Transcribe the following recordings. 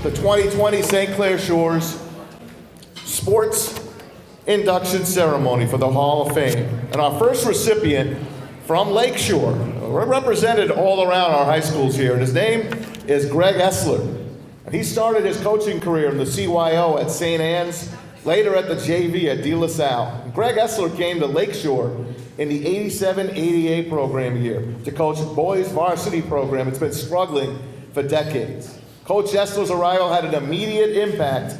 the 2020 Saint Clair Shores Sports Induction Ceremony for the Hall of Fame. And our first recipient from Lakeshore, we're represented all around our high schools here, and his name is Greg Esler. And he started his coaching career in the CYO at St. Anne's, later at the JV at De La Salle. Greg Esler came to Lakeshore in the 87-88 program year to coach boys varsity program. It's been struggling for decades. Coach Esler's arrival had an immediate impact.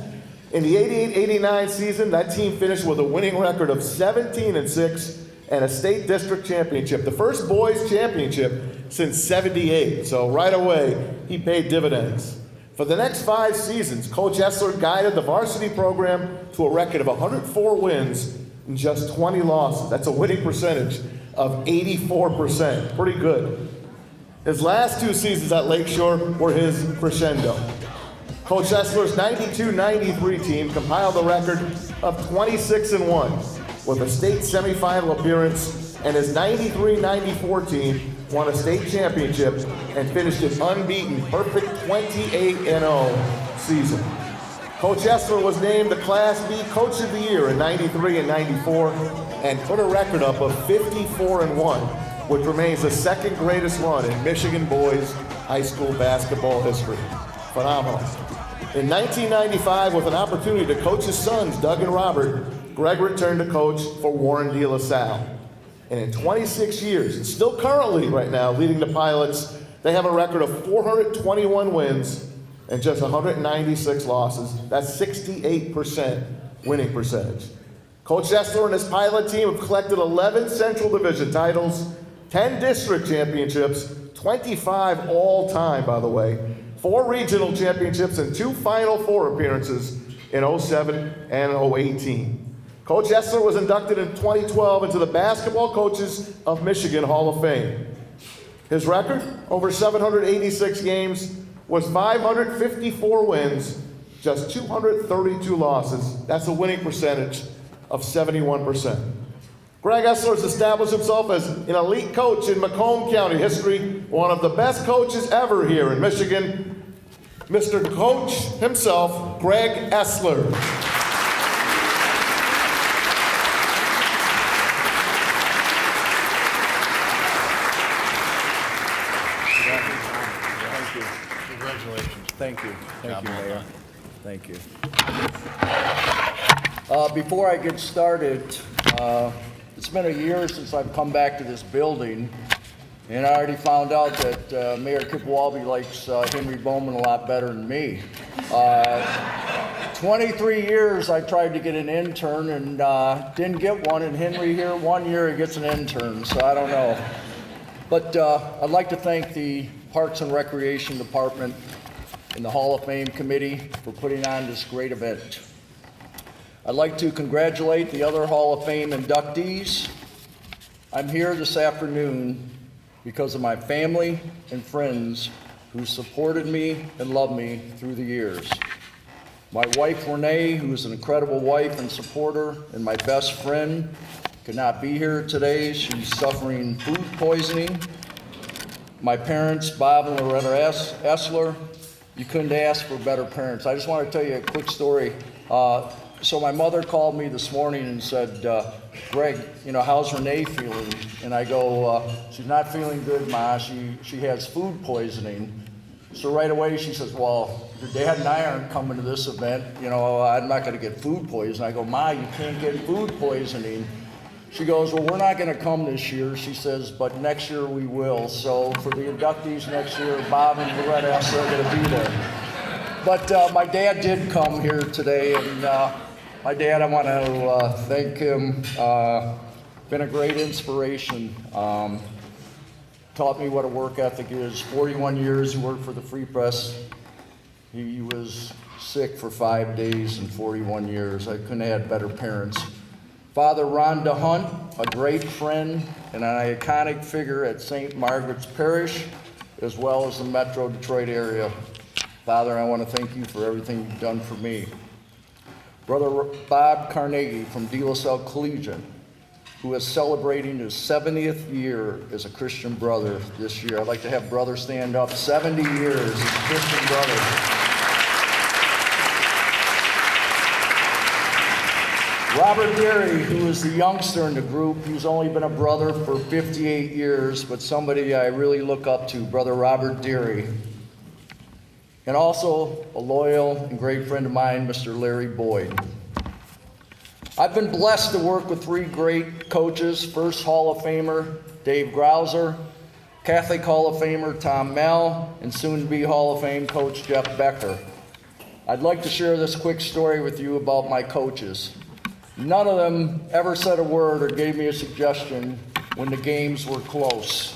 In the 88-89 season, that team finished with a winning record of 17-6 and a state district championship, the first boys championship since '78. So right away, he paid dividends. For the next 5 seasons, Coach Esler guided the varsity program to a record of 104 wins and just 20 losses. That's a winning percentage of 84%. Pretty good. His last 2 seasons at Lakeshore were his crescendo. Coach Esler's 92-93 team compiled a record of 26-1 with a state semifinal appearance, and his 93-94 team won a state championship and finished an unbeaten, perfect 28-0 season. Coach Esler was named the Class B Coach of the Year in '93 and '94 and put a record up of 54-1, which remains the second greatest run in Michigan boys high school basketball history. Phenomenal. In 1995, with an opportunity to coach his sons, Doug and Robert, Greg returned to coach for Warren De La Salle. And in 26 years, and still currently right now leading the Pilots, they have a record of 421 wins and just 196 losses. That's 68% winning percentage. Coach Esler and his Pilot team have collected 11 Central Division titles, 10 district championships, 25 all-time, by the way, 4 regional championships, and 2 Final Four appearances in '07 and '18. Coach Esler was inducted in 2012 into the Basketball Coaches of Michigan Hall of Fame. His record, over 786 games, was 554 wins, just 232 losses. That's a winning percentage of 71%. Greg Esler has established himself as an elite coach in Macomb County history, one of the best coaches ever here in Michigan, Mr. Coach himself, Greg Esler. Thank you. Thank you, Mayor. Thank you. Before I get started, it's been a year since I've come back to this building, and I already found out that Mayor Kipwalby likes Henry Bowman a lot better than me. 23 years I tried to get an intern and didn't get one, and Henry here, 1 year he gets an intern, so I don't know. But I'd like to thank the Parks and Recreation Department and the Hall of Fame Committee for putting on this great event. I'd like to congratulate the other Hall of Fame inductees. I'm here this afternoon because of my family and friends who supported me and loved me through the years. My wife, Renee, who is an incredible wife and supporter, and my best friend, could not be here today. She's suffering food poisoning. My parents, Bob and Loretta Esler, you couldn't ask for better parents. I just want to tell you a quick story. So my mother called me this morning and said, Greg, how's Renee feeling? And I go, she's not feeling good, Ma. She has food poisoning. So right away she says, well, your dad and I aren't coming to this event. I'm not going to get food poisoning. I go, Ma, you can't get food poisoning. She goes, well, we're not going to come this year. She says, but next year we will. So for the inductees next year, Bob and Loretta Esler are going to be there. But my dad did come here today, and my dad, I want to thank him. Been a great inspiration. Taught me what a work ethic is. 41 years he worked for the Free Press. He was sick for 5 days in 41 years. I couldn't have had better parents. Father Ron DeHunt, a great friend and an iconic figure at St. Margaret's Parish, as well as the Metro Detroit area. Father, I want to thank you for everything you've done for me. Brother Bob Carnegie from De La Salle Collegiate, who is celebrating his 70th year as a Christian brother this year. I'd like to have brother stand up. 70 years as a Christian brother. Robert Deary, who is the youngster in the group, he's only been a brother for 58 years, but somebody I really look up to, Brother Robert Deary. And also a loyal and great friend of mine, Mr. Larry Boyd. I've been blessed to work with three great coaches, first Hall of Famer Dave Grouser, Catholic Hall of Famer Tom Mell, and soon-to-be Hall of Fame coach Jeff Becker. I'd like to share this quick story with you about my coaches. None of them ever said a word or gave me a suggestion when the games were close.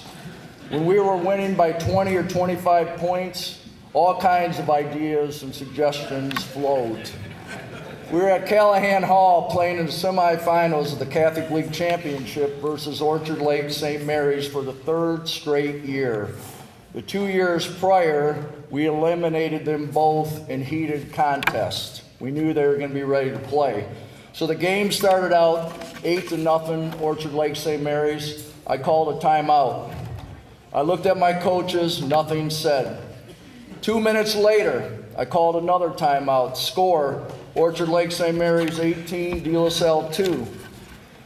When we were winning by 20 or 25 points, all kinds of ideas and suggestions flowed. We were at Callahan Hall playing in the semifinals of the Catholic League Championship versus Orchard Lake St. Mary's for the third straight year. The 2 years prior, we eliminated them both in heated contests. We knew they were going to be ready to play. So the game started out 8-0, Orchard Lake St. Mary's. I called a timeout. I looked at my coaches, nothing said. 2 minutes later, I called another timeout. Score, Orchard Lake St. Mary's 18, De La Salle 2.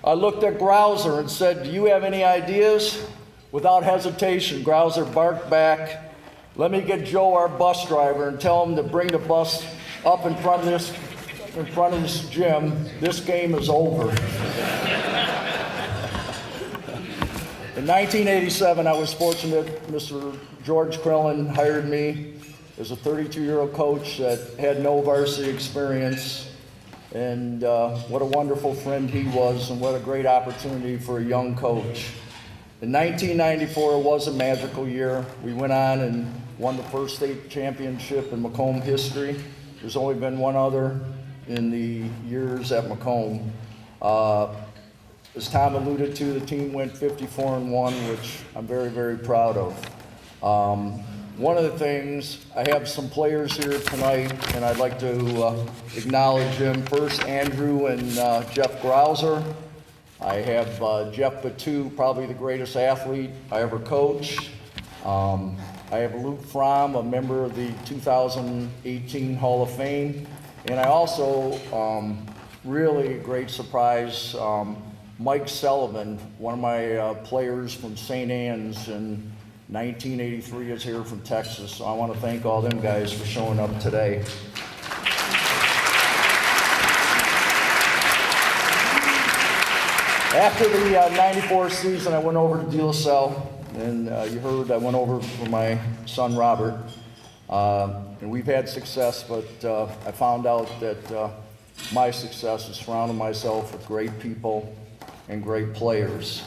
I looked at Grouser and said, do you have any ideas? Without hesitation, Grouser barked back, let me get Joe, our bus driver, and tell him to bring the bus up in front of this gym. This game is over. In 1987, I was fortunate Mr. George Krillin hired me as a 32-year-old coach that had no varsity experience. And what a wonderful friend he was, and what a great opportunity for a young coach. In 1994, it was a magical year. We went on and won the first state championship in Macomb history. There's only been one other in the years at Macomb. As Tom alluded to, the team went 54-1, which I'm very, very proud of. One of the things, I have some players here tonight, and I'd like to acknowledge them. First, Andrew and Jeff Grouser. I have Jeff Batu, probably the greatest athlete I ever coached. I have Luke Fromm, a member of the 2018 Hall of Fame. And I also, really great surprise, Mike Sullivan, one of my players from St. Anne's in 1983 is here from Texas. So I want to thank all them guys for showing up today. After the 94 season, I went over to De La Salle, and you heard I went over for my son Robert. And we've had success, but I found out that my success is surrounding myself with great people and great players.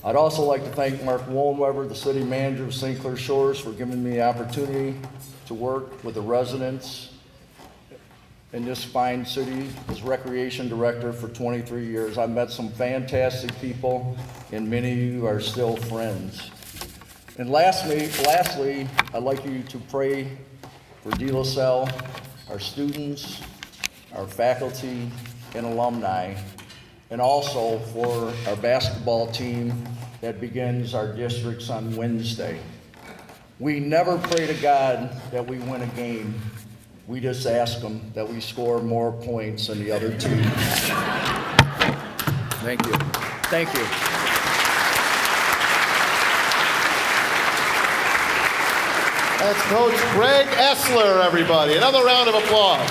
I'd also like to thank Mark Wollweber, the city manager of Saint Clair Shores, for giving me the opportunity to work with the residents in this fine city as recreation director for 23 years. I've met some fantastic people, and many of you are still friends. And lastly, I'd like you to pray for De La Salle, our students, our faculty and alumni, and also for our basketball team that begins our districts on Wednesday. We never pray to God that we win a game. We just ask Him that we score more points than the other team. Thank you. Thank you. That's Coach Greg Esler, everybody. Another round of applause.